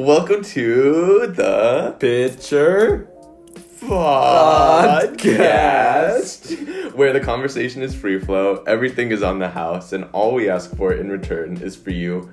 Welcome to the Picture Podcast, where the conversation is free flow, everything is on the house, and all we ask for in return is for you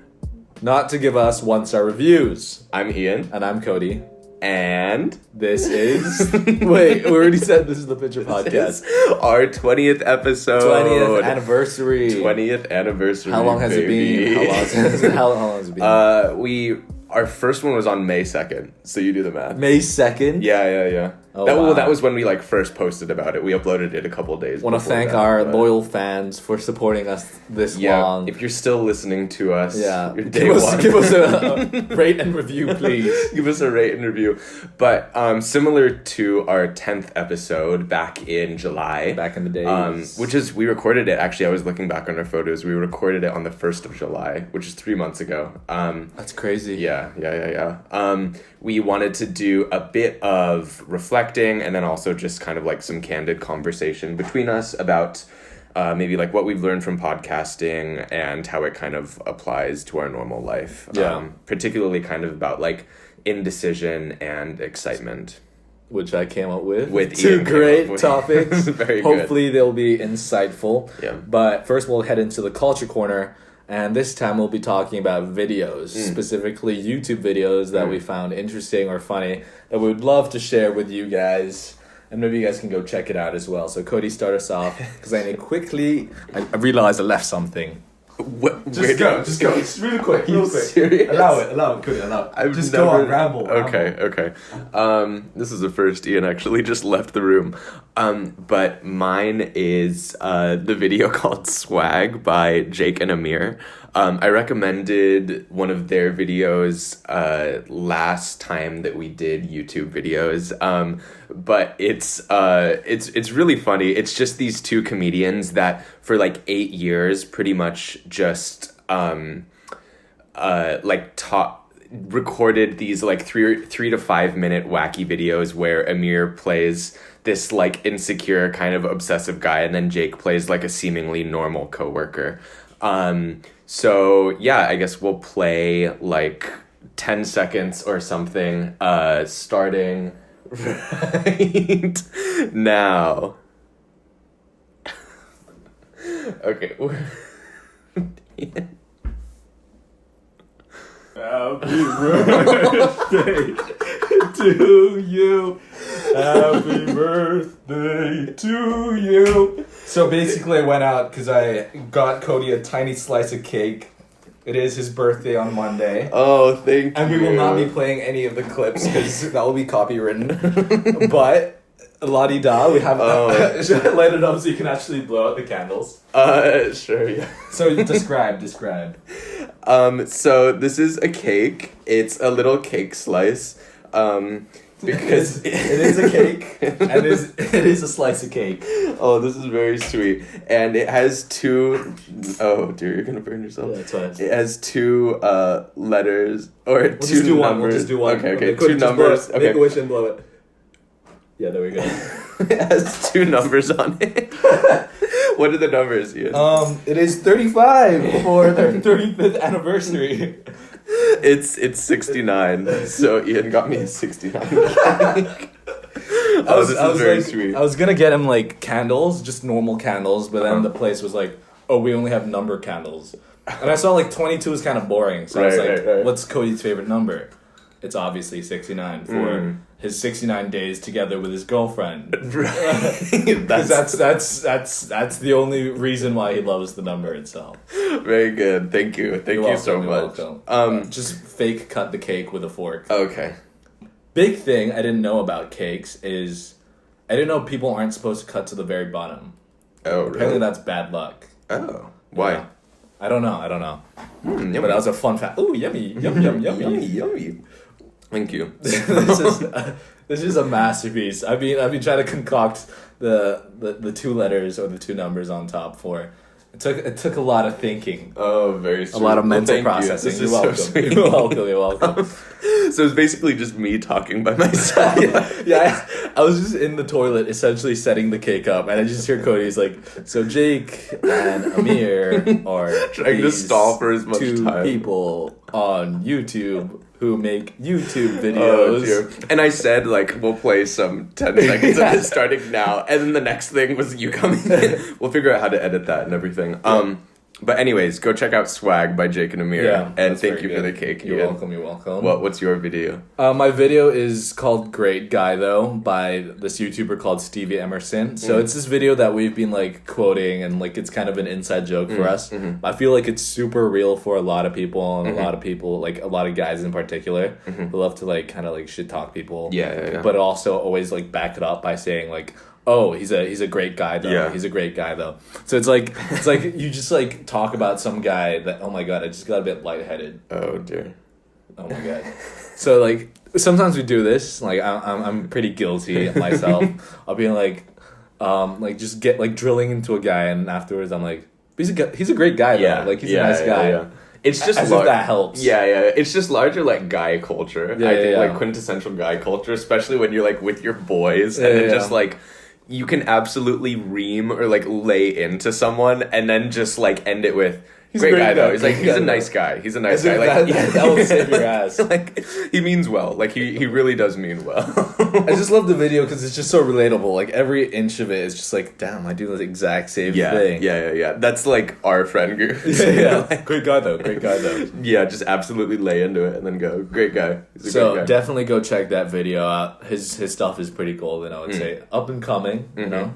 not to give us 1-star reviews. I'm Ian. And I'm Cody. And this is... Wait, we already said this is the Picture Podcast. Our 20th episode. 20th anniversary. 20th anniversary, How long has baby. it been? How long has it been? Our first one was on May 2nd, so you do the math. May 2nd? Yeah. Oh, That was when we first posted about it. We uploaded it a couple days before. Want to thank our loyal fans for supporting us this long. If you're still listening to us, you're give us a rate and review, please. Give us a rate and review. But similar to our 10th episode back in July. Back in the days. We recorded it, actually, I was looking back on our photos. We recorded it on the 1st of July, which is 3 months ago. That's crazy. Yeah. We wanted to do a bit of reflecting and then also just kind of some candid conversation between us about maybe what we've learned from podcasting and how it kind of applies to our normal life. Yeah. Particularly kind of about indecision and excitement. Which I came up with. Two great topics. Very Hopefully they'll be insightful. Yeah. But first we'll head into the culture corner. And this time we'll be talking about videos, specifically YouTube videos that we found interesting or funny that we would love to share with you guys. And maybe you guys can go check it out as well. So Cody, start us off because I need quickly... I realized I left something. Just go. Just really quick. Serious? Allow it, Cody, allow it. Go on, ramble. Okay. This is the first Ian actually just left the room. But mine is the video called Swag by Jake and Amir. I recommended one of their videos last time that we did YouTube videos. But it's really funny. It's just these two comedians that for 8 years pretty much just recorded these 3 to 5 minute wacky videos where Amir plays this insecure kind of obsessive guy and then Jake plays a seemingly normal coworker. So yeah, I guess we'll play 10 seconds or something starting right now. Okay. Happy birthday to you. Happy birthday to you. So basically I went out because I got Cody a tiny slice of cake. It is his birthday on Monday. Oh, thank you. And we will not be playing any of the clips because that will be copywritten. But... La-di-da, we have... Should I light it up so you can actually blow out the candles? Sure, yeah. So describe. So this is a cake. It's a little cake slice. Because it is a cake, and it is a slice of cake. Oh, this is very sweet. And it has two... Oh, dear, you're gonna burn yourself. Yeah, that's fine. It has two letters, or We'll two just do numbers. one. We'll just do one. Okay, two numbers. Make a wish and blow it. Yeah, there we go. It has two numbers on it. What are the numbers, Ian? It is 35 for their 35th anniversary. It's 69. So Ian got me a 69 cake. This is very sweet. I was gonna get him candles, just normal candles, but then the place was we only have number candles. And I saw 22 is kind of boring, so I was right. What's Cody's favorite number? It's obviously 69 for his 69 days together with his girlfriend. Right. that's the only reason why he loves the number itself. Very good. Thank you. Thank you so much. Welcome. Just fake cut the cake with a fork. Okay. Big thing I didn't know about cakes is I didn't know people aren't supposed to cut to the very bottom. Oh, really? Apparently that's bad luck. Oh. Why? Yeah. I don't know. But that was a fun fact. Ooh, yummy. Yummy. Thank you. This is a masterpiece. I've been trying to concoct the two letters or the two numbers on top for. It took a lot of thinking. Oh, very sweet. A lot of mental processing. You're welcome. So sweet. You're welcome. So it's basically just me talking by myself. yeah. I was just in the toilet, essentially setting the cake up, and I just hear Cody's so Jake and Amir are trying to stall for as much two time. people on YouTube who make YouTube videos. Oh, dear. And I said, like, we'll play some 10 seconds of this starting now. And then the next thing was you coming in. We'll figure out how to edit that and everything. But anyways, go check out Swag by Jake and Amir. Yeah, and thank you for the cake. You're welcome, you're welcome. What's your video? My video is called Great Guy, though, by this YouTuber called Stevie Emerson. So it's this video that we've been, like, quoting, and, like, it's kind of an inside joke for us. I feel like it's super real for a lot of people, and a lot of people, like, a lot of guys in particular, who love to, like, kind of, like, shit talk people. Yeah. But also always, like, back it up by saying, like, oh, he's a great guy though. Yeah. He's a great guy though. So it's like you just like talk about some guy that, oh my god, I just got a bit lightheaded. Oh dear. Oh my god. So like sometimes we do this. Like I'm pretty guilty myself. I'll be like just get like drilling into a guy, and afterwards I'm like, he's a great guy though. Yeah. Like he's a nice guy. Yeah. It's just as if that helps. Yeah. It's just larger like guy culture. I think like quintessential guy culture, especially when you're like with your boys and then just like. You can absolutely ream or like lay into someone and then just like end it with he's great guy though. He's like he's a nice guy. He's a nice guy. Like that will save your ass. Like he means well. Like he really does mean well. I just love the video because it's just so relatable. Like every inch of it is just like, damn, I do the exact same thing. Yeah. That's like our friend group. Yeah. Like, great guy though. Yeah, just absolutely lay into it and then go, great guy. He's a great guy. Definitely go check that video out. His stuff is pretty golden, I would say. Up and coming, you know.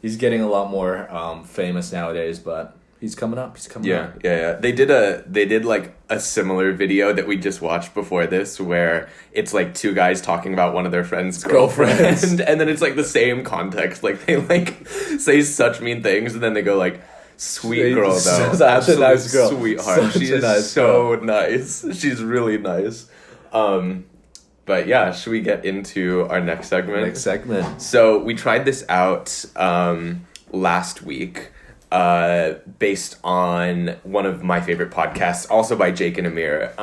He's getting a lot more famous nowadays, but he's coming up. Yeah. They did like a similar video that we just watched before this, where it's like two guys talking about one of their friends' girlfriends, and then it's like the same context. Like they like say such mean things, and then they go like, "Sweet girl, though, such a nice girl, sweetheart. She is so nice. She's really nice." But yeah, should we get into our next segment? So we tried this out last week. Based on one of my favorite podcasts, also by Jake and Amir.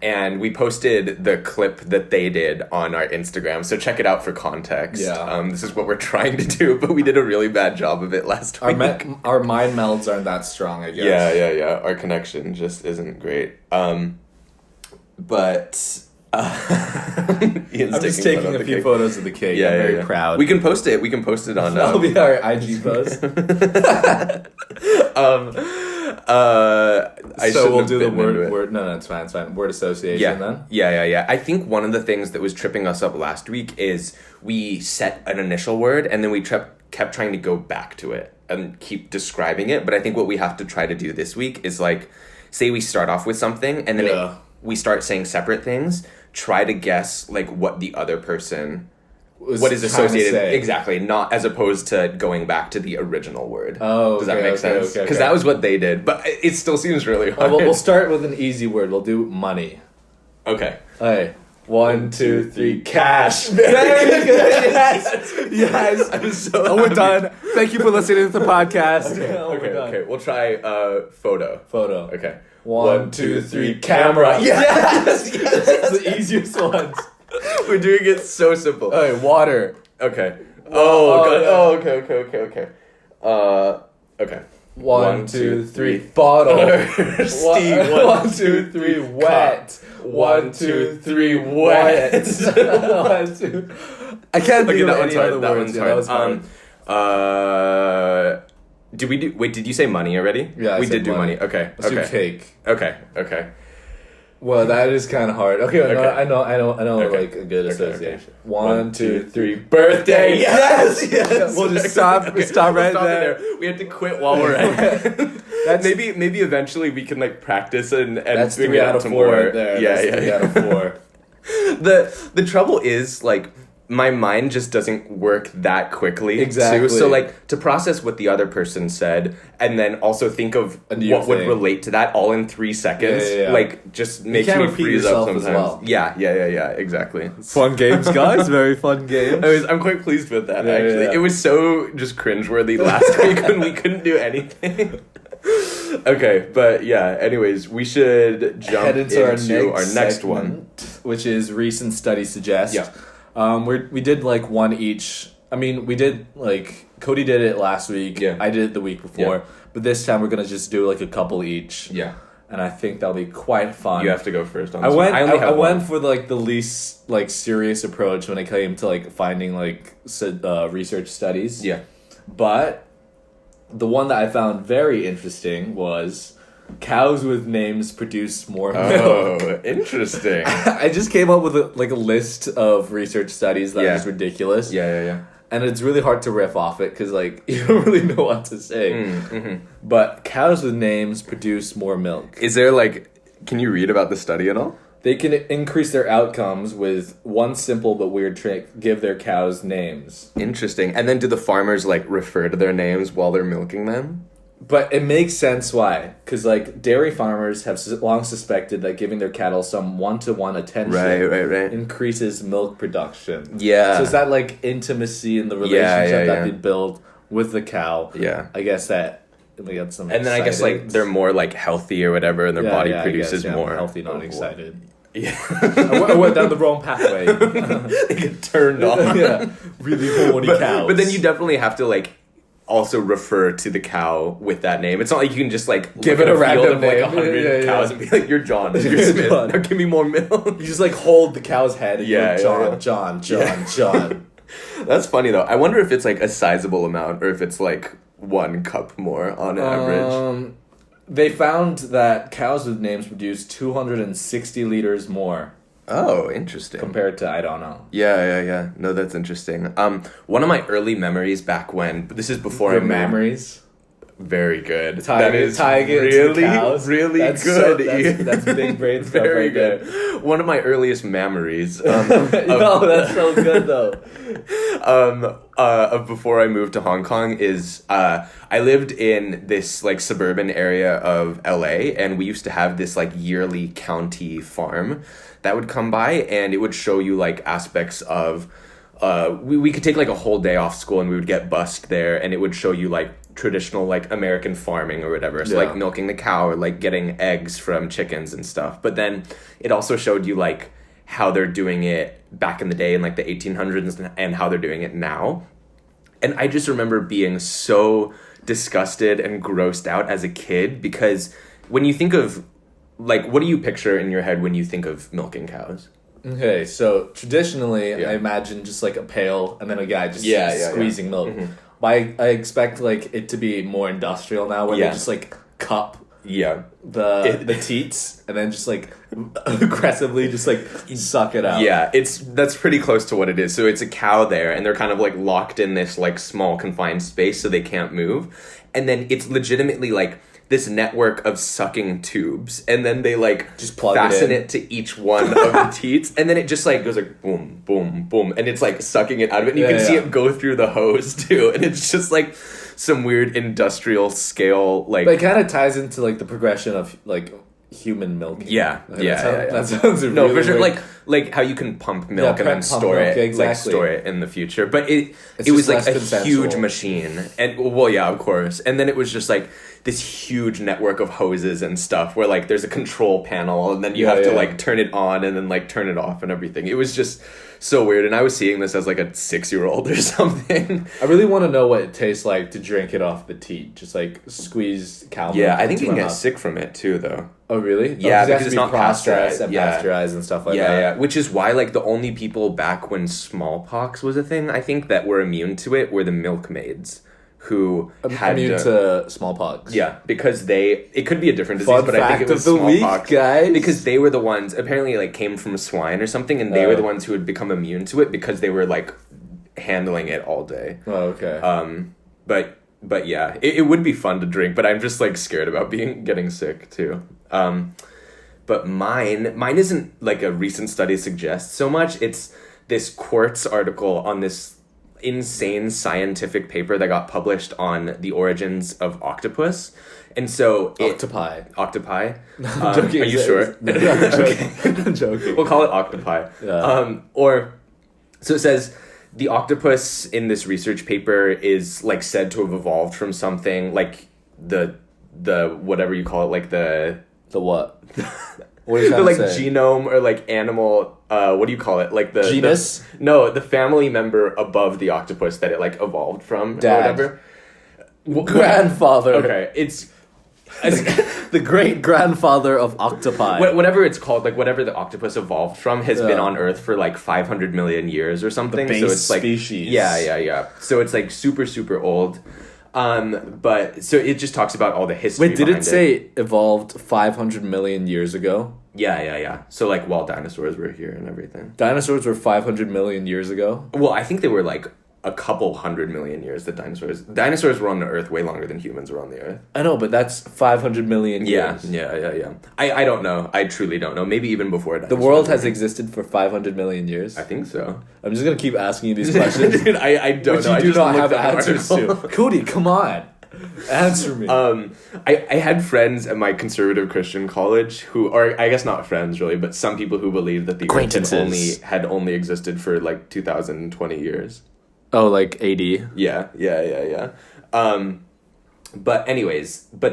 And we posted the clip that they did on our Instagram, so check it out for context. Yeah. This is what we're trying to do, but we did a really bad job of it last week. Our mind melds aren't that strong, I guess. Yeah. Our connection just isn't great. But... I'm just taking a few photos of the cake. I'm very proud. We can post it. On. That'll be our IG post. So we'll do the word. No, it's fine. Word association then. Yeah. I think one of the things that was tripping us up last week is we set an initial word and then we kept trying to go back to it and keep describing it. But I think what we have to try to do this week is like, say we start off with something and then we start saying separate things. Try to guess like what the other person what is associated exactly, not as opposed to going back to the original word. Does that make sense? Because that was what they did, but it still seems really hard. We'll start with an easy word. We'll do money. Okay. Hey. 1, 2, 3, cash. Very good. Yes. I'm so we're done. Thank you for listening to the podcast. Okay. We'll try photo. Okay. 1, 2, 3, camera. Yes. The easiest ones. We're doing it so simple. Hey, water. Okay. Oh, God. Okay. Okay. 1, 2, 3, bottle. 1, 2, 3, wet. 1, 2, 3, wet. 1, 2. I can't think of any other words. That was hard. Did you say money already? Yeah, we did do money. Okay. Let's do cake. Okay. Well, that is kind of hard. Okay. I know, like a good association. 1, 2, 3, birthday. Yes. We'll just stop right there. We have to quit while we're at it. Maybe eventually we can like practice and that's figure 3 out out of 4 right there. Yeah. 3 out of 4. The trouble is like my mind just doesn't work that quickly. Exactly. So like to process what the other person said and then also think of what would relate to that all in 3 seconds. Yeah. Like just makes me freeze up sometimes. Well. Yeah, exactly. Fun games, guys. Very fun games. I'm quite pleased with that actually. Yeah. It was so just cringeworthy last week when we couldn't do anything. Okay, but yeah, anyways, we should jump head into our next one, which is recent studies suggest. Yeah. We did like one each. I mean, we did like Cody did it last week. Yeah. I did it the week before. Yeah. But this time we're gonna just do like a couple each. Yeah. and I think that'll be quite fun. You have to go first on I this went. one. I went for like the least like serious approach when it came to like finding like research studies. Yeah. But the one that I found very interesting was cows with names produce more milk. Oh, interesting. I just came up with a list of research studies that is ridiculous. Yeah. And it's really hard to riff off it because like you don't really know what to say. Mm-hmm. But cows with names produce more milk. Is there like, can you read about the study at all? They can increase their outcomes with one simple but weird trick: give their cows names. Interesting. And then do the farmers like refer to their names while they're milking them? But it makes sense why. Because, like, dairy farmers have long suspected that giving their cattle some one-to-one attention right. increases milk production. Yeah. So it's that, like, intimacy in the relationship that yeah. they build with the cow. Yeah. I guess that we got some And then I guess, like, they're more, like, healthy or whatever, and their body produces more. Healthy, not excited. Yeah. I went down the wrong pathway. They get turned on. Yeah. Really horny cows. But then you definitely have to, like, also refer to the cow with that name. It's not like you can just like give it a random name, like 100 cows and be like, "You're John, you're Smith. John. Now give me more milk." You just like hold the cow's head and go, John. That's funny though. I wonder if it's like a sizable amount or if it's like 1 cup more on average. They found that cows with names produce 260 liters more. Oh, interesting. Compared to, I don't know. Yeah. No, that's interesting. One of my early memories back when, but this is before I moved. Memories? Very good. That is really that's good. That's big brain stuff Very right good. there. One of my earliest memories. No, that's so good though. Of before I moved to Hong Kong is I lived in this like suburban area of LA, and we used to have this like yearly county farm that would come by, and it would show you like aspects of we could take like a whole day off school and we would get bussed there, and it would show you like traditional like American farming or whatever, so like milking the cow or like getting eggs from chickens and stuff. But then it also showed you like how they're doing it back in the day in like the 1800s and how they're doing it now. And I just remember being so disgusted and grossed out as a kid, because when you think of like, what do you picture in your head when you think of milking cows? Okay, so traditionally I imagine just like a pail and then a guy just squeezing milk. Mm-hmm. But I expect like it to be more industrial now, where they just like cup the teats and then just like aggressively just like suck it out. Yeah, that's pretty close to what it is. So it's a cow there, and they're kind of like locked in this like small confined space, so they can't move. And then it's legitimately like this network of sucking tubes, and then they like just fasten it to each one of the teats, and then it just like goes like boom, boom, boom, and it's like sucking it out of it, and you can see it go through the hose too, and it's just like some weird industrial scale like. But it kind of ties into like the progression of like human milk. That sounds really for sure. Weird. Like how you can pump milk and then store it, like store it in the future. But it was like a huge machine, and of course. And then it was just like this huge network of hoses and stuff, where like there's a control panel, and then you have to like turn it on and then like turn it off and everything. It was just so weird, and I was seeing this as like a 6-year-old or something. I really want to know what it tastes like to drink it off the teat, just like squeeze cow milk. Yeah, I think you can get sick from it too, though. Oh really? Yeah, because it's not pasteurized and pasteurized and stuff like that. Yeah, which is why like the only people back when smallpox was a thing, I think, that were immune to it were the milkmaids, who had immune to smallpox. Yeah, because it could be a different disease, but I think it was smallpox, guys. Because they were the ones, apparently like came from swine or something, and they were the ones who had become immune to it because they were like handling it all day. Oh, okay. But yeah, it would be fun to drink, but I'm just like scared about getting sick too. But mine isn't like a recent study suggests so much. It's this Quartz article on this insane scientific paper that got published on the origins of octopus. And so octopi. I'm joking. Are you sure? No, I'm joking. I'm joking. We'll call it octopi. Yeah. So it says the octopus in this research paper is like said to have evolved from something like the whatever you call it, like the what? What are you the like to say? Genome or like animal. What do you call it? Like the genus? The family member above the octopus that it like evolved from. Dad. Or whatever. Grandfather. Okay, it's The great grandfather of octopi. Whatever it's called, like whatever the octopus evolved from, has been on Earth for like 500 million years or something. The base so it's like species. Yeah. So it's like super, super old. But so it just talks about all the history. Wait, did it say evolved 500 million years ago? Yeah. So like while dinosaurs were here and everything. Dinosaurs were 500 million years ago? Well, I think they were like a couple 100 million years. Dinosaurs were on the Earth way longer than humans were on the Earth. I know, but that's 500 million years. Yeah. I don't know. I truly don't know. Maybe even before dinosaurs. The world has existed for 500 million years? I think so. I'm just going to keep asking you these questions. Dude, I don't know. You I do just not looked have at an answers article. to. Cody, come on. Answer me. I had friends at my conservative Christian college who, or I guess not friends really, but some people who believed that the Earth had only existed for like 2020 years. Oh, like AD? Yeah. But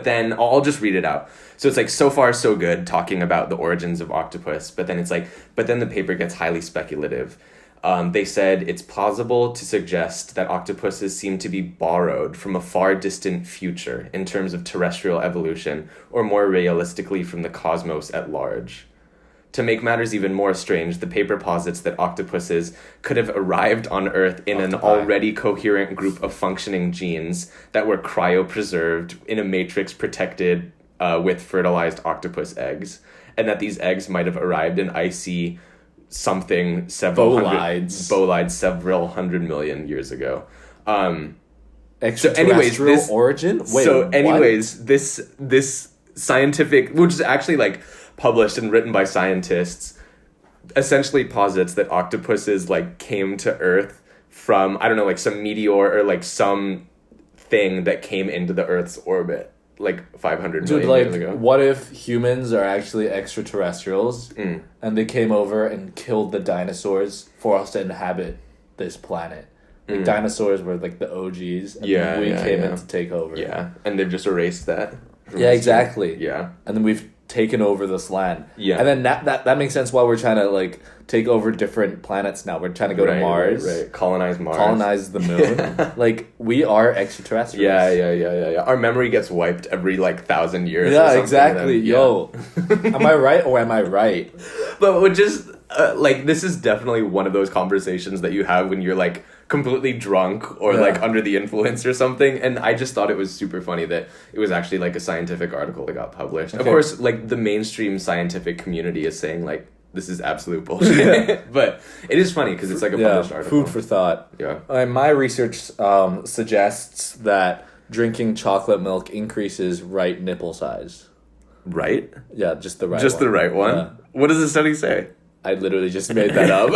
then I'll just read it out. So it's like, so far so good, talking about the origins of octopus, but then it's like, but then the paper gets highly speculative. They said it's plausible to suggest that octopuses seem to be borrowed from a far distant future in terms of terrestrial evolution, or more realistically from the cosmos at large. To make matters even more strange, the paper posits that octopuses could have arrived on Earth in an already coherent group of functioning genes that were cryopreserved in a matrix protected with fertilized octopus eggs, and that these eggs might have arrived in icy something bolides several hundred million years ago. Extraterrestrial origin? Wait, this scientific, which is actually like published and written by scientists, essentially posits that octopuses like came to Earth from, I don't know, like some meteor or like some thing that came into the Earth's orbit like 500 million years ago. What if humans are actually extraterrestrials and they came over and killed the dinosaurs for us to inhabit this planet? Like dinosaurs were like the OGs, and then we came in to take over. Yeah, and they've just erased that. Yeah, exactly. Yeah. And then we've taken over this land. Yeah. And then that makes sense why we're trying to like take over different planets now. We're trying to go to Mars. Right. Colonize Mars. Colonize the moon. Like, we are extraterrestrials. Yeah. Our memory gets wiped every like 1,000 years. Yeah, or something, exactly. then, Yo. Am I right or am I right? But we're just like, this is definitely one of those conversations that you have when you're like completely drunk or like under the influence or something, and I just thought it was super funny that it was actually like a scientific article that got published. Of course, like the mainstream scientific community is saying like this is absolute bullshit. But it is funny because it's like a published article. Food for thought. Yeah. My research suggests that drinking chocolate milk increases right nipple size. Right? Yeah, just the right one. Just the right one? Yeah. What does the study say? I literally just made that up.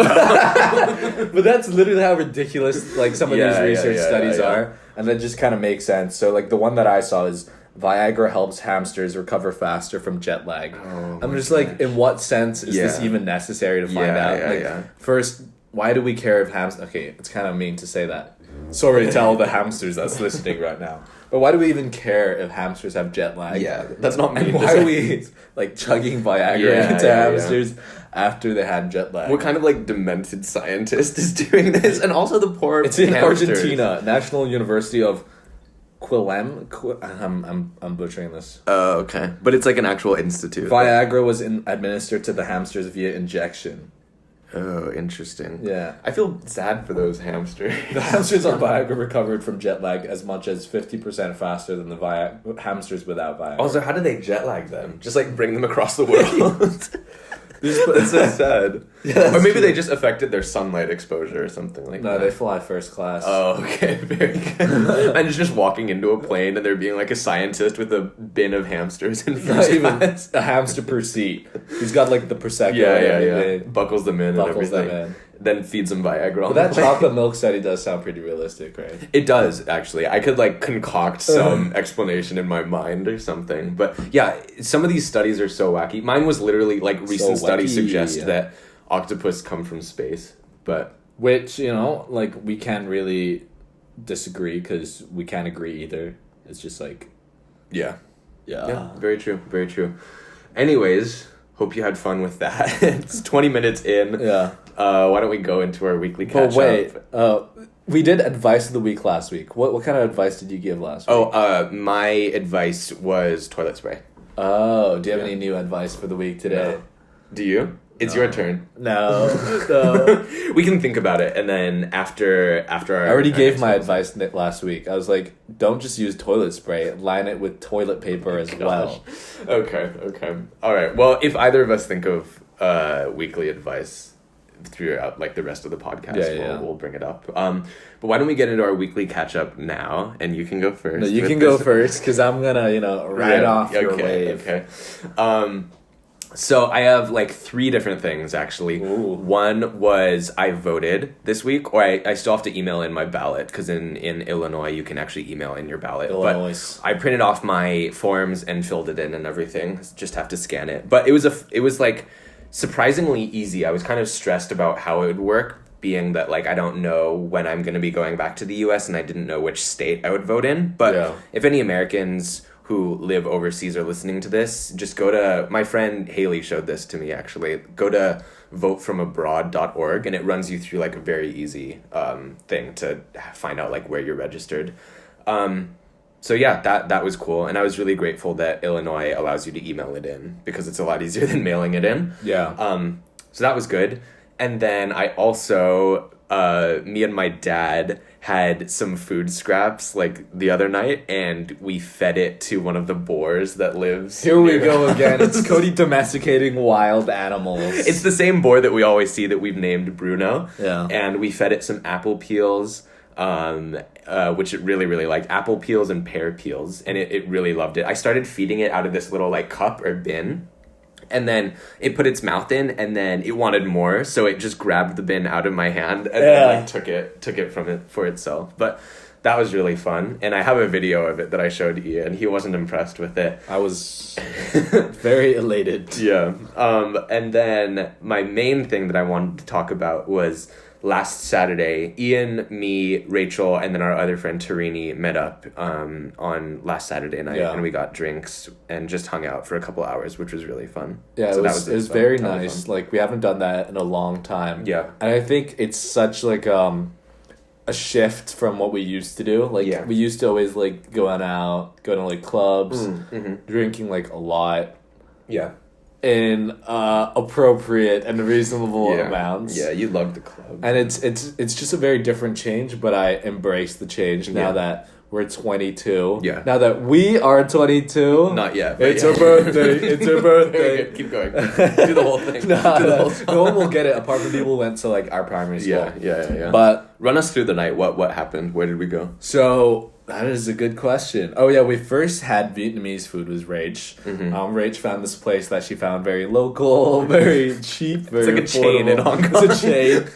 But that's literally how ridiculous like some of these research studies are. And that just kind of makes sense. So like the one that I saw is Viagra helps hamsters recover faster from jet lag. I'm just like, in what sense is this even necessary to find out? First, why do we care if hamsters... Okay, it's kind of mean to say that. Sorry to all the hamsters that's listening right now. But why do we even care if hamsters have jet lag? Yeah, that's not mean. And why are we like chugging Viagra into hamsters after they had jet lag? What kind of like demented scientist is doing this? And also the poor It's in hamsters. Argentina, National University of Quilem. I'm butchering this. Oh, okay. But it's like an actual institute. Viagra was administered to the hamsters via injection. Oh, interesting. Yeah. I feel sad for those hamsters. The hamsters on Viagra recovered from jet lag as much as 50% faster than the hamsters without Viagra. Also, how do they jet lag them? Just like bring them across the world? It's so sad. Yeah, or maybe they just affected their sunlight exposure or something like that. No, they fly first class. Oh, okay. Very good. And just walking into a plane and there being like a scientist with a bin of hamsters in first class. A hamster per seat. He's got like the Prosecco. Yeah. Buckles them in and everything. Them in. Then feeds them Viagra. But that chocolate milk study does sound pretty realistic, right? It does, actually. I could like concoct some explanation in my mind or something. But yeah, some of these studies are so wacky. Mine was literally like recent studies suggest that octopus come from space. But which, you know, like we can't really disagree because we can't agree either. It's just like yeah, very true. Anyways, hope you had fun with that. It's 20 minutes in. Yeah. Why don't we go into our weekly catch-up? But wait, We did advice of the week last week. What kind of advice did you give last week? My advice was toilet spray. Oh, do you have any new advice for the week today? No. Do you? It's your turn. No. No. We can think about it, and then after our... I already gave my advice last week. I was like, don't just use toilet spray. Line it with toilet paper as well. Okay. All right. Well, if either of us think of weekly advice throughout like the rest of the podcast, we'll bring it up. But why don't we get into our weekly catch-up now, and you can go first. No, you can go first, because I'm going to, ride off your wave. Okay. So I have like 3 different things, actually. Ooh. One was I voted this week, or I still have to email in my ballot, because in Illinois you can actually email in your ballot. Illinois. But I printed off my forms and filled it in and everything. Just have to scan it. But it was like surprisingly easy. I was kind of stressed about how it would work, being that like I don't know when I'm going to be going back to the US, and I didn't know which state I would vote in. But if any Americans who live overseas are listening to this, just go to... My friend Haley showed this to me, actually. Go to votefromabroad.org, and it runs you through, like, a very easy thing to find out, like, where you're registered. So, yeah, that was cool. And I was really grateful that Illinois allows you to email it in, because it's a lot easier than mailing it in. Yeah. So that was good. And then I also... me and my dad had some food scraps like the other night, and we fed it to one of the boars that lives Here we go again. It's Cody domesticating wild animals. It's the same boar that we always see that we've named Bruno. Yeah. And we fed it some apple peels, which it really, really liked. Apple peels and pear peels, and it really loved it. I started feeding it out of this little like cup or bin. And then it put its mouth in, and then it wanted more, so it just grabbed the bin out of my hand and then like took it from it for itself. But that was really fun, and I have a video of it that I showed Ian. He wasn't impressed with it. I was very elated. Yeah. And then my main thing that I wanted to talk about was last Saturday. Ian, me, Rachel, and then our other friend Tarini met up on last Saturday night, and we got drinks and just hung out for a couple hours, which was really fun. Yeah, so it was very nice. Like, we haven't done that in a long time. Yeah. And I think it's such like a shift from what we used to do. Like, we used to always like going out, going to like clubs, drinking like a lot. Yeah. In appropriate and reasonable amounts. Yeah, you love the club. And it's just a very different change, but I embrace the change now that we're 22. Yeah. Now that we are 22. Not yet. It's our birthday. It's our birthday. Keep going. Do the whole thing. No one will get it apart from people who went to like our primary school. Yeah. But run us through the night. What happened? Where did we go? So that is a good question. Oh yeah, we first had Vietnamese food with Rach. Rach found this place that she found very local, very cheap, very it's like a chain in Hong Kong. It's a chain.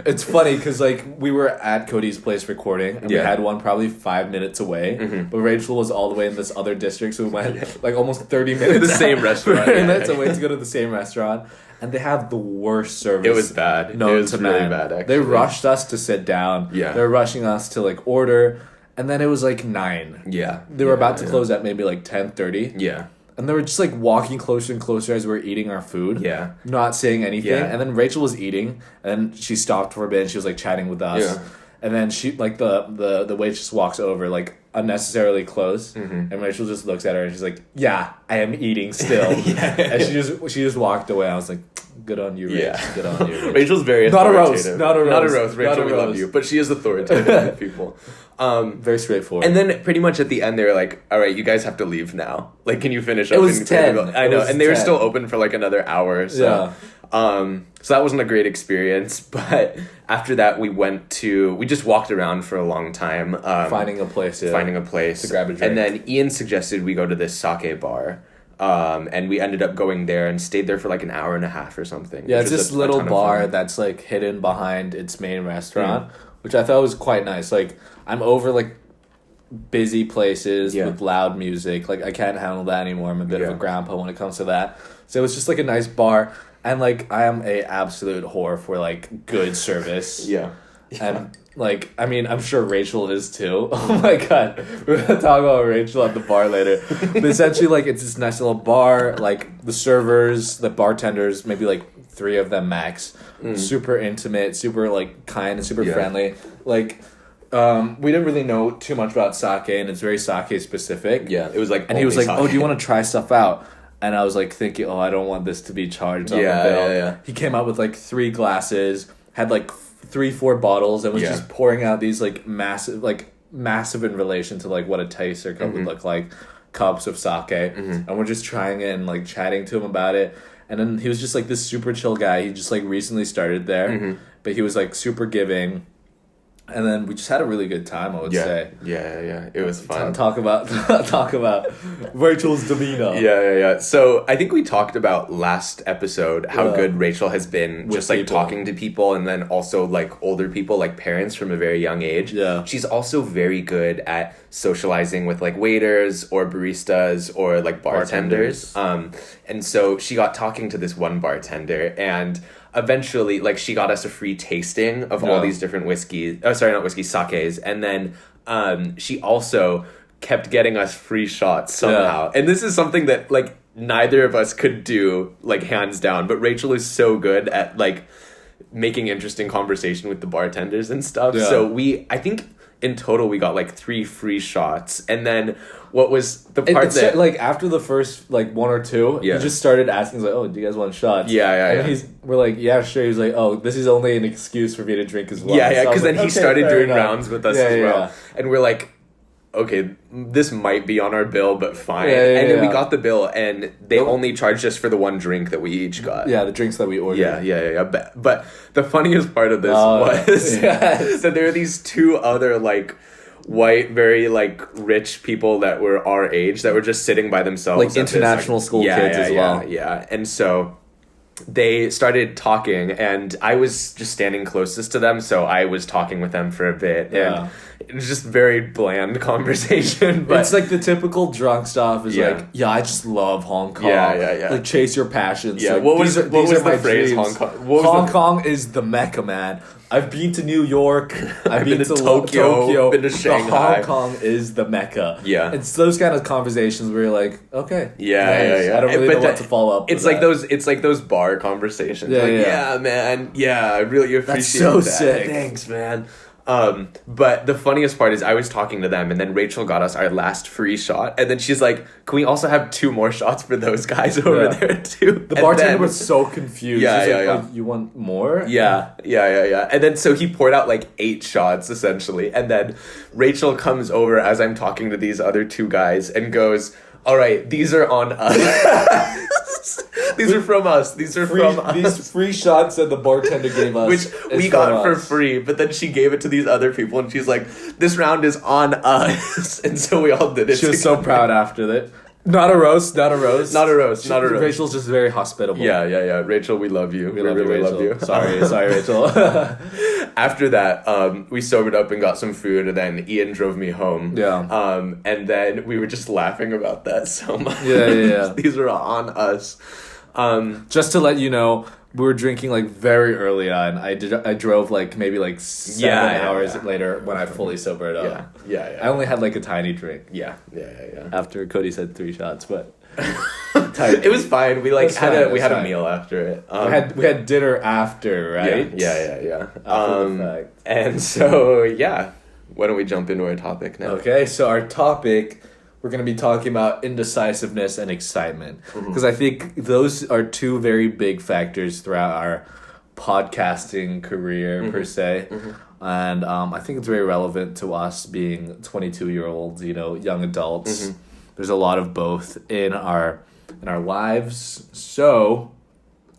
It's funny because like we were at Cody's place recording, and we had one probably 5 minutes away, but Rachel was all the way in this other district, so we went like almost 30 minutes. The same restaurant. 30 minutes away to go to the same restaurant. And they have the worst service. It was bad. It was really bad, actually. They rushed us to sit down. Yeah. They were rushing us to like order. And then it was like 9. Yeah. They were about to close at maybe like 10:30. Yeah. And they were just like walking closer and closer as we were eating our food. Yeah. Not saying anything. Yeah. And then Rachel was eating, and then she stopped for a bit and she was like chatting with us. Yeah. And then she like the waitress walks over like unnecessarily close, and Rachel just looks at her and she's like, "Yeah, I am eating still." And she just walked away. I was like, "Good on you, Rach. Yeah. Good on you, Rach." Rachel's very not authoritative. Not a roast. Rachel, we love you, but she is authoritative with people. Very straightforward. And then pretty much at the end, they were like, "All right, you guys have to leave now. Like, can you finish up?" It was 10. I know, and they were still open for like another hour. So. Yeah. So that wasn't a great experience, but after that we just walked around for a long time. Finding a place to grab a drink. And then Ian suggested we go to this sake bar. And we ended up going there and stayed there for like an hour and a half or something. Yeah, it's this little bar that's like hidden behind its main restaurant, which I thought was quite nice. Like, I'm over like busy places with loud music. Like, I can't handle that anymore. I'm a bit of a grandpa when it comes to that. So it was just like a nice bar. And like, I am a absolute whore for like good service. And like, I mean, I'm sure Rachel is too. Oh my god, we're gonna talk about Rachel at the bar later. But essentially, like, it's this nice little bar. Like, the servers, the bartenders, maybe like 3 of them max. Super intimate, super like kind, and super friendly. Like, we didn't really know too much about sake, and it's very sake specific. Yeah, it was like, and he was like, sake. "Oh, do you want to try stuff out?" And I was like thinking, "Oh, I don't want this to be charged on the bill." Yeah. He came out with like 3 glasses, had like 3-4 bottles, and was just pouring out these like massive in relation to like what a taster cup would look like, cups of sake, and we're just trying it and like chatting to him about it. And then he was just like this super chill guy. He just like recently started there, but he was like super giving. And then we just had a really good time, I would say. Yeah. It was fun. Talk about Rachel's demeanor. Yeah. So I think we talked about last episode how good Rachel has been just like talking to people, and then also like older people, like parents from a very young age. Yeah. She's also very good at socializing with like waiters or baristas or like bartenders. And so she got talking to this one bartender, and eventually, like, she got us a free tasting of all these different whiskeys. Oh, sorry, not whiskeys, sakes. And then she also kept getting us free shots somehow. And this is something that, like, neither of us could do, like, hands down. But Rachel is so good at, like, making interesting conversation with the bartenders and stuff. Yeah. So I think in total we got, like, 3 free shots. And then what was the part that... like, after the first, like, 1 or 2, he just started asking, he's like, "Oh, do you guys want shots?" And we're like, "Yeah, sure." He's like, "Oh, this is only an excuse for me to drink as well." Yeah, because so then he started doing enough. rounds with us as well. And we're like, okay, this might be on our bill, but fine. And then we got the bill, and they only charged us for the 1 drink that we each got. Yeah, the drinks that we ordered. Yeah. But the funniest part of this was that there were these 2 other, like, white, very, like, rich people that were our age that were just sitting by themselves. Like international school kids as well. Yeah. And so they started talking, and I was just standing closest to them, so I was talking with them for a bit, and it was just very bland conversation. But it's like the typical drunk stuff is like, I just love Hong Kong. Yeah. Like, chase your passions. Yeah, like, what was the phrase? Dreams. Hong Kong. Hong Kong is the Mecca, man. I've been to New York. I've been to Tokyo. Been to Shanghai. Hong Kong is the Mecca. Yeah. It's those kind of conversations where you're like, okay. Yeah. I don't really know what to follow up with. It's like those bar conversations. Yeah, man. Yeah, I really appreciate that. That's so sick. Thanks, man. But the funniest part is I was talking to them, and then Rachel got us our last free shot, and then she's like, "Can we also have 2 more shots for those guys over there too?" The bartender was so confused. Yeah. You want more? Yeah. And then so he poured out like 8 shots essentially, and then Rachel comes over as I'm talking to these other 2 guys and goes, "All right, these are on us." These are from us. These free shots that the bartender gave us. Which we got for free, but then she gave it to these other people, and she's like, "This round is on us." And so we all did it. She was so proud after that. Not a roast. Rachel's just very hospitable. Yeah. Rachel, we love you. We really love you. Sorry, Rachel. After that, we sobered up and got some food, and then Ian drove me home. Yeah. And then we were just laughing about that so much. Yeah. These are on us. Just to let you know, we were drinking like very early on. I drove like maybe like 7 hours later when I fully sobered up. Yeah. I only had like a tiny drink. Yeah. After Cody said 3 shots, but it was fine. We like had a meal after it. We had dinner after, right? Yeah. After the fact. And so why don't we jump into our topic now? Okay, so our topic, we're going to be talking about indecisiveness and excitement, because I think those are 2 very big factors throughout our podcasting career per se. And I think it's very relevant to us being 22-year-olds, young adults. There's a lot of both in our lives. So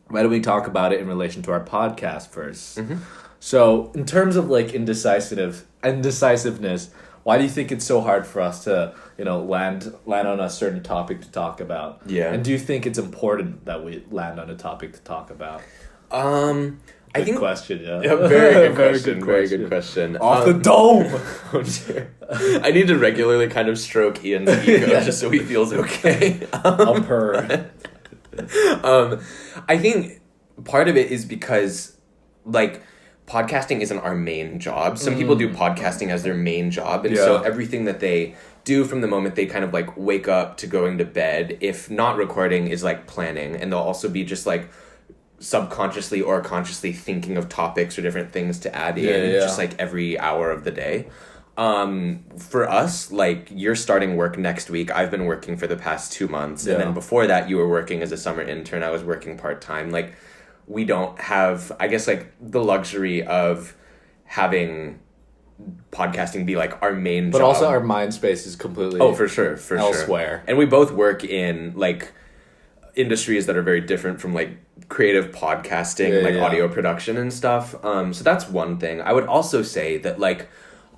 why don't we talk about it in relation to our podcast first? So in terms of like indecisiveness, why do you think it's so hard for us to, land on a certain topic to talk about? Yeah. And do you think it's important that we land on a topic to talk about? I think question, yeah, very good question. Off the dome. I need to regularly kind of stroke Ian's ego just so he feels okay. I'll purr. I think part of it is because, like, podcasting isn't our main job. Some people do podcasting as their main job, and so everything that they do from the moment they kind of like wake up to going to bed, if not recording, is like planning, and they'll also be just like subconsciously or consciously thinking of topics or different things to add in just like every hour of the day. For us, like, you're starting work next week. I've been working for the past 2 months. And then before that, you were working as a summer intern. I was working part-time. Like, we don't have, I guess, like, the luxury of having podcasting be like our main but job. also our mind space is completely for sure elsewhere. And we both work in like industries that are very different from like creative podcasting, audio production and stuff. So that's one thing. I would also say that like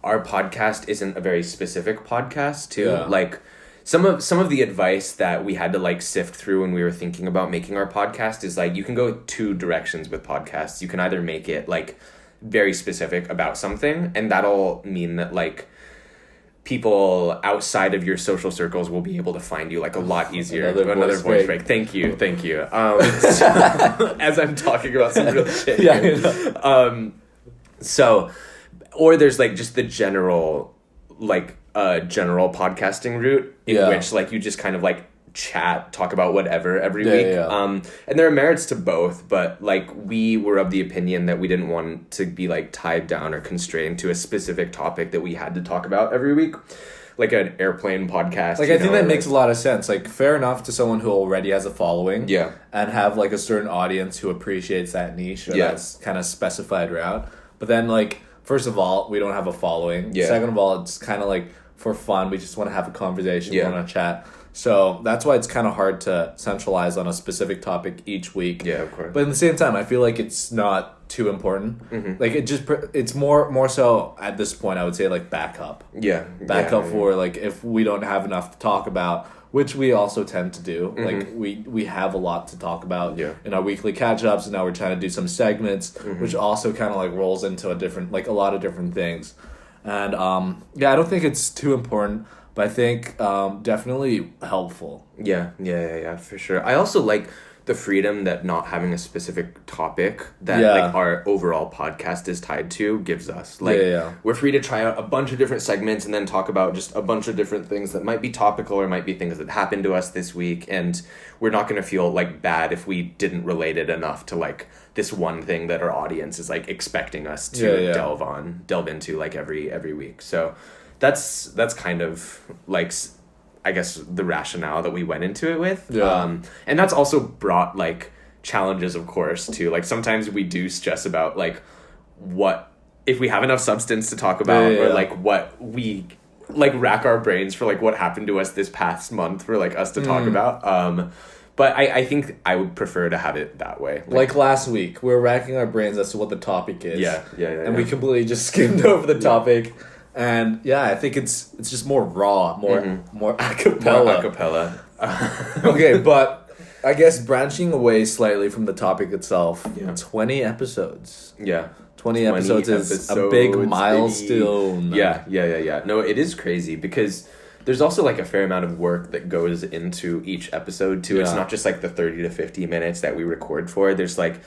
our podcast isn't a very specific podcast too. Like some of the advice that we had to like sift through when we were thinking about making our podcast is like, you can go 2 directions with podcasts. You can either make it like very specific about something, and that'll mean that like people outside of your social circles will be able to find you like a lot easier. Another voice break. Thank you. As I'm talking about some real shit. So, or there's like just the general general podcasting route in which like you just kind of like chat, talk about whatever every week. And there are merits to both, but like we were of the opinion that we didn't want to be like tied down or constrained to a specific topic that we had to talk about every week, like an airplane podcast. Like I think that makes a lot of sense. Like fair enough to someone who already has a following, and have like a certain audience who appreciates that niche or that's kind of specified route. But then like first of all, we don't have a following. Second of all, it's kind of like for fun. We just want to have a conversation. We want to chat. So that's why it's kind of hard to centralize on a specific topic each week. Yeah, of course. But at the same time, I feel like it's not too important. Like it's more so at this point, I would say like backup. Backup for like if we don't have enough to talk about, which we also tend to do. Like we have a lot to talk about in our weekly catch-ups, and now we're trying to do some segments, which also kind of like rolls into a lot of different things. And I don't think it's too important. But I think definitely helpful. Yeah, for sure. I also like the freedom that not having a specific topic that like our overall podcast is tied to gives us. Like we're free to try out a bunch of different segments and then talk about just a bunch of different things that might be topical or might be things that happened to us this week, and we're not going to feel like bad if we didn't relate it enough to like this one thing that our audience is like expecting us to delve into like every week. So that's kind of like, I guess, the rationale that we went into it with. And that's also brought like challenges, of course, too. Like sometimes we do stress about like what if we have enough substance to talk about, or like what we like rack our brains for like what happened to us this past month for like us to talk about. But I think I would prefer to have it that way. Like last week, we were racking our brains as to what the topic is. And we completely just skimmed over the topic. And I think it's just more raw, more acapella. Okay, but I guess branching away slightly from the topic itself, 20 episodes. 20 episodes is a big milestone. Yeah. No, it is crazy because there's also like a fair amount of work that goes into each episode too. It's not just like the 30 to 50 minutes that we record for. There's like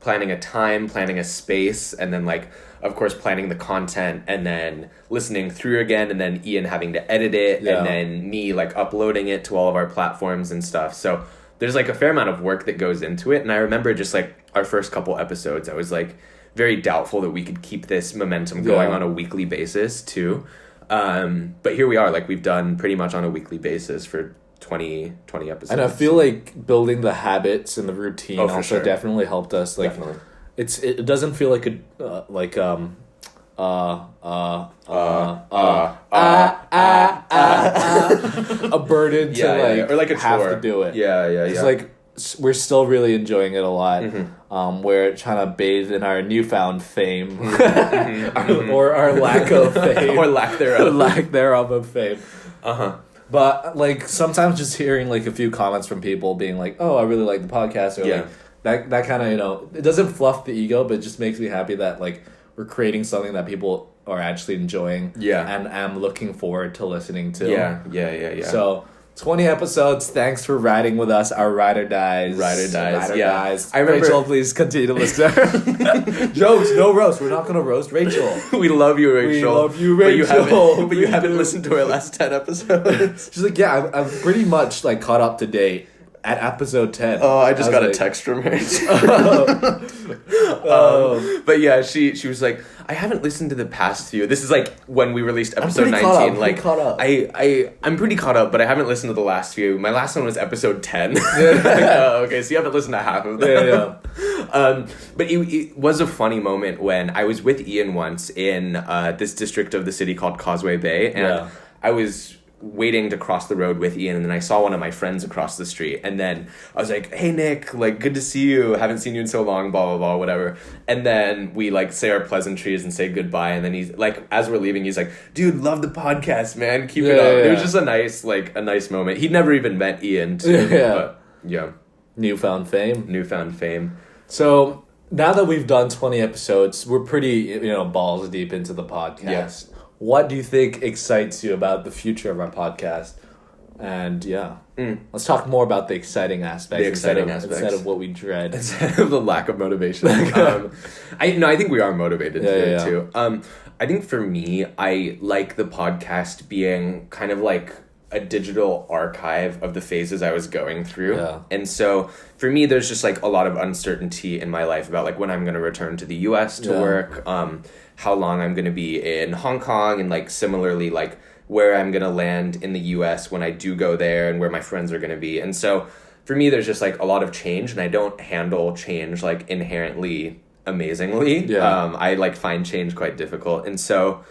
planning a time, planning a space, and then like, of course, planning the content, and then listening through again, and then Ian having to edit it, and then me like uploading it to all of our platforms and stuff. So there's like a fair amount of work that goes into it. And I remember just like our first couple episodes, I was like very doubtful that we could keep this momentum going on a weekly basis too. But here we are, like we've done pretty much on a weekly basis for 20 episodes. And I feel like building the habits and the routine also definitely helped us. Like it doesn't feel like a a burden to like or like a have chore. to do it. It's like we're still really enjoying it a lot. We're trying to bathe in our newfound fame or our lack of fame or lack thereof of fame. But like sometimes just hearing like a few comments from people being like, "Oh, I really like the podcast," or like that kind of, it doesn't fluff the ego, but it just makes me happy that like we're creating something that people are actually enjoying. And I'm looking forward to listening to. Yeah. So 20 episodes. Thanks for riding with us. Our ride or dies. I remember. Rachel, please continue to listen. Jokes, no roast. We're not gonna roast Rachel. We love you, Rachel. But you haven't listened to our last 10 episodes. She's like, I'm pretty much like caught up to date. at episode 10. Oh, I just got a like, text from her. Oh. But yeah, she was like, I haven't listened to the past few. This is like when we released episode 19. I'm pretty caught up, but I haven't listened to the last few. My last one was episode 10. Okay, so you haven't listened to half of them. But it was a funny moment when I was with Ian once in this district of the city called Causeway Bay, and I was waiting to cross the road with Ian, and then I saw one of my friends across the street, and then I was like, hey Nick, like, good to see you, haven't seen you in so long, blah blah blah, whatever. And then we like say our pleasantries and say goodbye, and then he's like, as we're leaving, he's like, dude, love the podcast, man, keep it up. It was just a nice moment. He'd never even met Ian too. But Newfound fame. So now that we've done 20 episodes, we're pretty, balls deep into the podcast. What do you think excites you about the future of our podcast? And let's talk more about the exciting aspects. Instead of what we dread. Instead of the lack of motivation. I think we are motivated today too. I think for me, I like the podcast being kind of like a digital archive of the phases I was going through. Yeah. And so for me, there's just like a lot of uncertainty in my life about like when I'm going to return to the US to work, how long I'm going to be in Hong Kong, and like similarly like where I'm going to land in the US when I do go there, and where my friends are going to be. And so for me, there's just like a lot of change, and I don't handle change like inherently amazingly. I like find change quite difficult. And so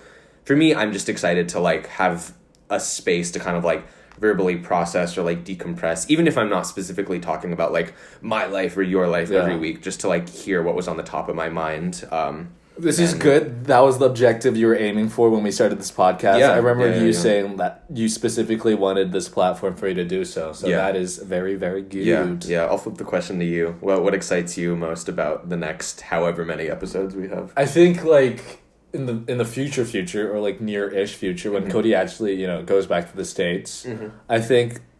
for me, I'm just excited to like have a space to kind of like verbally process or like decompress, even if I'm not specifically talking about like my life or your life every week, just to like hear what was on the top of my mind. This is good. That was the objective you were aiming for when we started this podcast. I remember you saying that you specifically wanted this platform for you to do so. So that is very, very good. Yeah. I'll flip the question to you. What excites you most about the next however many episodes we have? I think like in the future or like near-ish future, when Cody actually goes back to the States,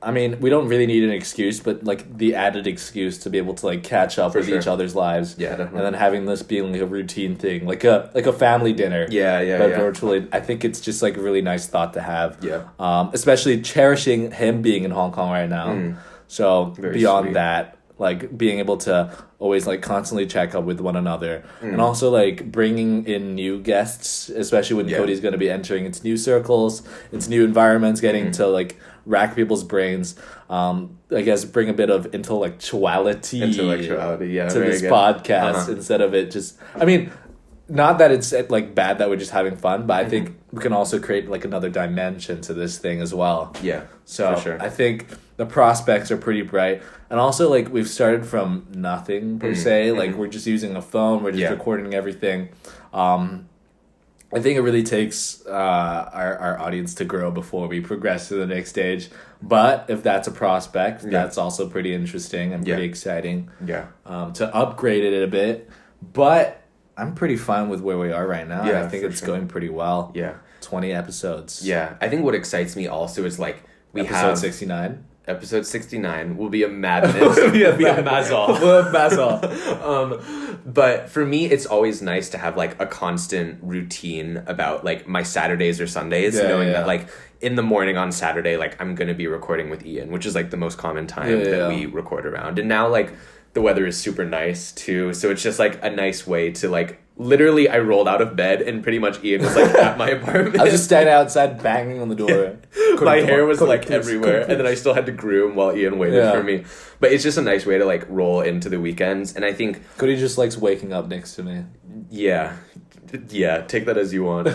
I mean, we don't really need an excuse, but like the added excuse to be able to like catch up with each other's lives, definitely. And then having this being like a routine thing, like a family dinner, but virtually. I think it's just like a really nice thought to have, especially cherishing him being in Hong Kong right now. So very beyond sweet. That, like being able to always like constantly check up with one another, and also like bringing in new guests, especially when Cody's going to be entering its new circles, its new environments, getting to like rack people's brains. I guess bring a bit of intellectuality to this podcast instead of it just. I mean, not that it's like bad that we're just having fun, but I think we can also create like another dimension to this thing as well. Yeah, so for sure. I think the prospects are pretty bright, and also like we've started from nothing per se. Like we're just using a phone, we're just recording everything. I think it really takes our audience to grow before we progress to the next stage. But if that's a prospect, that's also pretty interesting and pretty exciting. To upgrade it a bit, but I'm pretty fine with where we are right now. I think it's going pretty well. 20 episodes. I think what excites me also is like we have episode 69. Episode 69 will be a madness. We'll be a mazal. But for me, it's always nice to have like a constant routine about like my Saturdays or Sundays, knowing that like in the morning on Saturday, like I'm going to be recording with Ian, which is like the most common time that we record around. And now like the weather is super nice too. So it's just like a nice way to like, literally I rolled out of bed and pretty much Ian was like at my apartment. I was just standing outside banging on the door. My hair was like everywhere. And then I still had to groom while Ian waited for me. But it's just a nice way to like roll into the weekends. And I think Cody just likes waking up next to me. Yeah, take that as you want.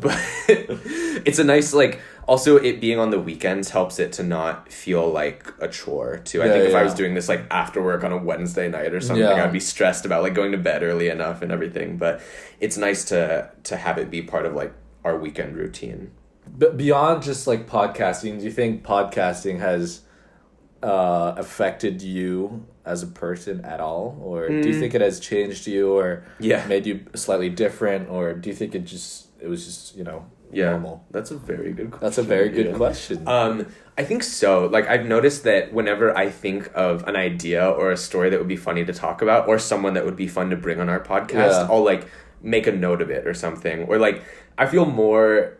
But it's a nice like, also it being on the weekends helps it to not feel like a chore too. I think if I was doing this like after work on a Wednesday night or something, I'd be stressed about like going to bed early enough and everything. But it's nice to have it be part of like our weekend routine. But beyond just like podcasting, do you think podcasting has affected you as a person at all, or do you think it has changed you or made you slightly different, or do you think it was just normal? That's a very good question. That's a very good question. I think so. Like I've noticed that whenever I think of an idea or a story that would be funny to talk about, or someone that would be fun to bring on our podcast, I'll like make a note of it or something, or like I feel more.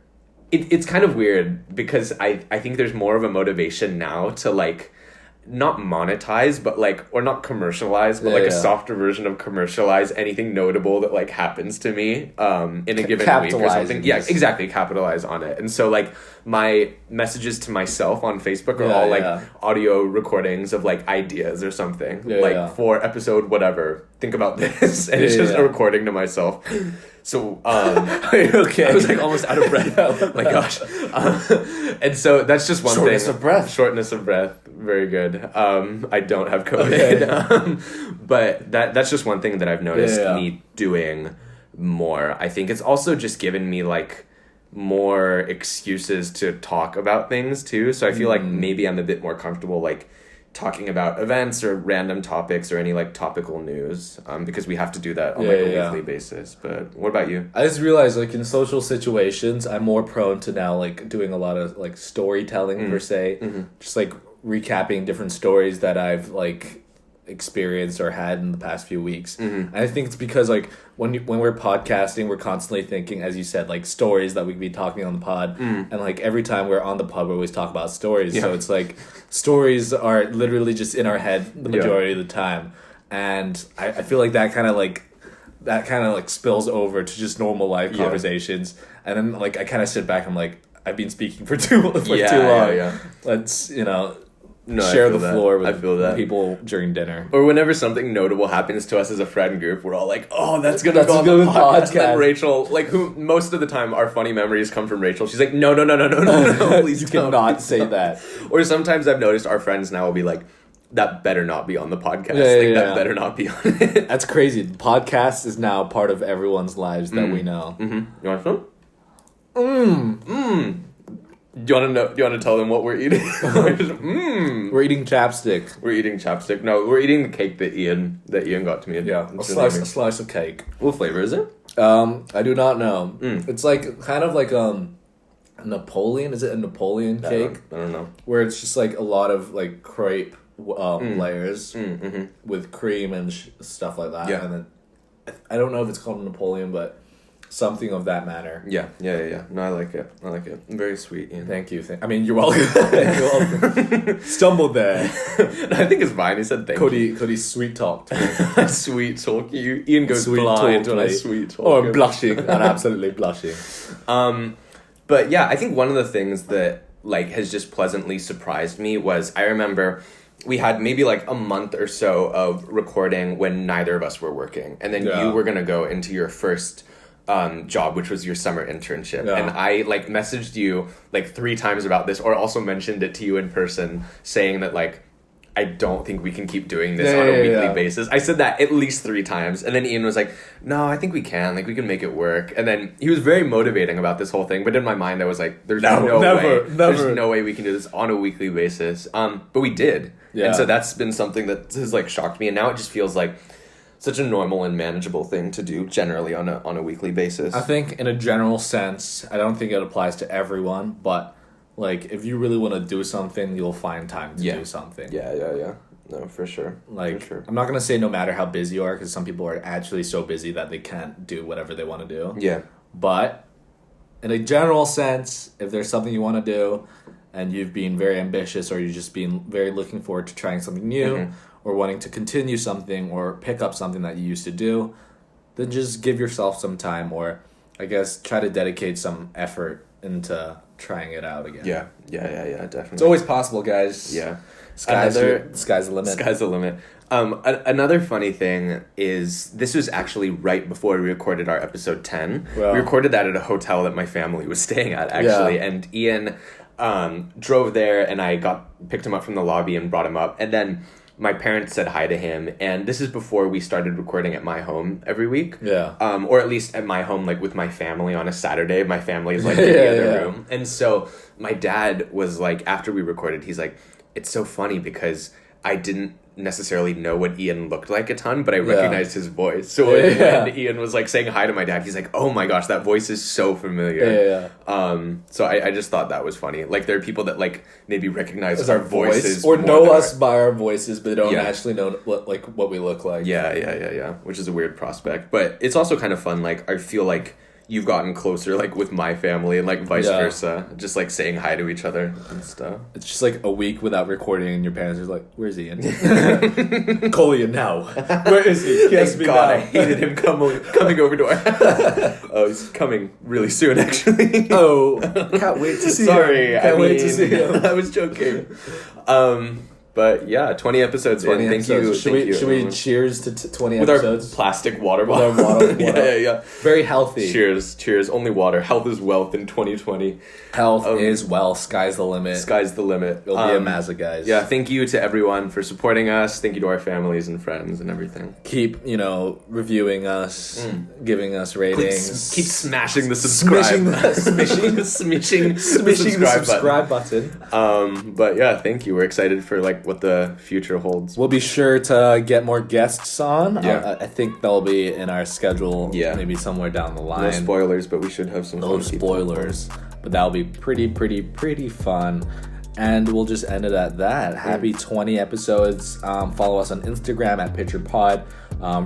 It's kind of weird because I think there's more of a motivation now to like not monetize, but like, or not commercialize, but like a softer version of commercialize anything notable that like happens to me in a given week or something. Yeah, exactly. Capitalize on it. And so like my messages to myself on Facebook are all like audio recordings of like ideas or something. For episode whatever, think about this. And it's just a recording to myself. So, okay. I was like almost out of breath. Oh my gosh. And so that's just one Shortness thing. of breath. Shortness of breath. Very good. I don't have COVID. Okay. But that's just one thing that I've noticed me doing more. I think it's also just given me like more excuses to talk about things too. So I feel like maybe I'm a bit more comfortable like talking about events or random topics or any like topical news because we have to do that on like a weekly basis. But what about you? I just realized like in social situations I'm more prone to now like doing a lot of like storytelling per se, just like recapping different stories that I've like experienced or had in the past few weeks. And I think it's because like when we're podcasting we're constantly thinking, as you said, like stories that we could be talking on the pod, and like every time we're on the pod we always talk about stories. So it's like stories are literally just in our head the majority of the time, and I feel like that kind of like spills over to just normal life conversations, and then like I kind of sit back, I'm like, I've been speaking for too long. Let's share the floor with people during dinner. Or whenever something notable happens to us as a friend group, we're all like, oh, that's gonna go on the podcast. And then Rachel, like, who most of the time our funny memories come from Rachel, she's like, no, please you cannot say that. Or sometimes I've noticed our friends now will be like, that better not be on the podcast. That better not be on it. That's crazy. The podcast is now part of everyone's lives that we know. You want some? Do you want to tell them what we're eating? We're eating chapstick. We're eating chapstick. No, we're eating the cake that Ian got to me. Yeah, a slice of cake. What flavor is it? I do not know. It's like kind of like Napoleon. Is it a Napoleon cake? I don't know. Where it's just like a lot of like crepe layers with cream and stuff like that. Yeah. And then I don't know if it's called Napoleon, but something of that manner. Yeah. No, I like it. Very sweet, Ian. Thank you. I mean, you're welcome. You're welcome. Stumbled there. I think it's fine. He said thank you. Cody sweet talked me. Sweet talk you. Ian goes sweet blind when I sweet talk. Oh, I'm blushing. I'm absolutely blushing. But yeah, I think one of the things that like has just pleasantly surprised me was I remember we had maybe like a month or so of recording when neither of us were working, and then you were gonna go into your first job, which was your summer internship. And I like messaged you like 3 times about this, or also mentioned it to you in person, saying that like I don't think we can keep doing this on a weekly basis. I said that at least 3 times, and then Ian was like, no, I think we can, like we can make it work. And then he was very motivating about this whole thing, but in my mind I was like, there's no way there's no way we can do this on a weekly basis. But we did. And so that's been something that has like shocked me, and now it just feels like such a normal and manageable thing to do generally on a weekly basis. I think in a general sense, I don't think it applies to everyone, but like if you really want to do something, you'll find time to do something. Yeah. No, for sure. I'm not going to say no matter how busy you are, because some people are actually so busy that they can't do whatever they want to do. Yeah. But in a general sense, if there's something you want to do and you've been very ambitious, or you've just been very looking forward to trying something new, or wanting to continue something or pick up something that you used to do, then just give yourself some time, or I guess try to dedicate some effort into trying it out again. Yeah, definitely. It's always possible, guys. Yeah. Sky's the limit. Sky's the limit. Another funny thing is this was actually right before we recorded our episode 10. Wow. We recorded that at a hotel that my family was staying at, actually, and Ian drove there, and I picked him up from the lobby and brought him up, and then my parents said hi to him, and this is before we started recording at my home every week. Yeah. Or at least at my home, like with my family on a Saturday. My family is like in the other room. And so my dad was like, after we recorded, he's like, it's so funny because I didn't necessarily know what Ian looked like a ton, but I recognized his voice. So when Ian was like saying hi to my dad, he's like, oh my gosh, that voice is so familiar. So I just thought that was funny. Like there are people that like maybe recognize our voices or know us by our voices, but don't actually know what we look like. Yeah. Which is a weird prospect, but it's also kind of fun. Like I feel like you've gotten closer, like, with my family and, like, vice Yeah. versa. Just, like, saying hi to each other and stuff. It's just like a week without recording, and your parents are like, "Where's Ian? Colian now. Where is he? He has to Thank be God, now." I hated him coming over to our house. Oh, he's coming really soon, actually. Oh, can't wait to see Sorry, him. Can't I wait to mean, see him. I was joking. But yeah, 20 episodes. 20 in. episodes. Thank you. Should we cheers to 20 with episodes? our plastic water With our bottle? water. yeah. Very healthy. Cheers. Only water. Health is wealth in 2020. Health is wealth. Sky's the limit. Sky's the limit. It'll be a mazza, guys. Yeah, thank you to everyone for supporting us. Thank you to our families and friends and everything. Keep, reviewing us, giving us ratings. Keep smashing the subscribe. Smishing the subscribe button. But yeah, thank you. We're excited for like what the future holds. We'll be sure to get more guests on. Yeah. I think they'll be in our schedule. Yeah. Maybe somewhere down the line. No spoilers, but we should have some No fun people. spoilers. But that'll be pretty fun. And we'll just end it at that. Happy 20 episodes. Follow us on Instagram at PitcherPod.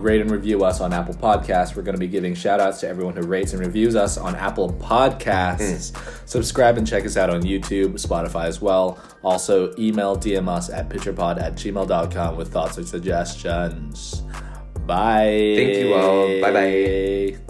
Rate and review us on Apple Podcasts. We're going to be giving shout outs to everyone who rates and reviews us on Apple Podcasts. Subscribe and check us out on YouTube, Spotify as well. Also, DM us at pitcherpod@gmail.com with thoughts or suggestions. Bye. Thank you all. Bye-bye.